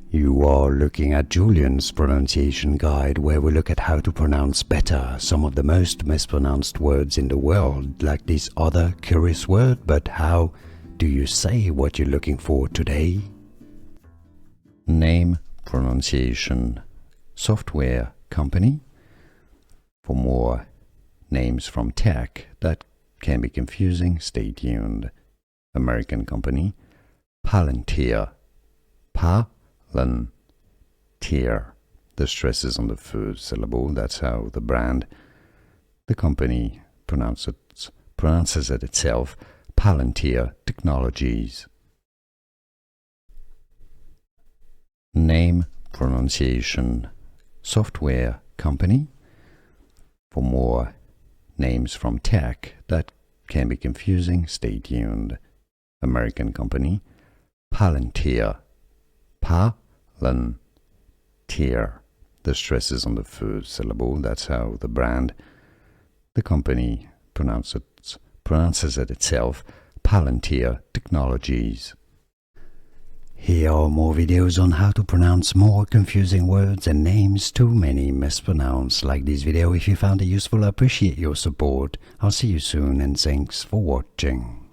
You are looking at Julian's pronunciation guide, where we look at how to pronounce better some of the most mispronounced words in the world, like this other curious word. But how do you say what you're looking for today? Name, pronunciation, software company. For more names from tech that can be confusing, stay tuned. American company. Palantir. Palantir. The stress is on the first syllable. That's how the company pronounces it itself. Palantir Technologies. Name, pronunciation, software company. For more names from tech that can be confusing, stay tuned. American company. Palantir. Palantir. The stress is on the first syllable. That's how the company pronounces it itself. Palantir Technologies. Here are more videos on how to pronounce more confusing words and names too many mispronounced. Like this video if you found it useful. I appreciate your support. I'll see you soon and thanks for watching.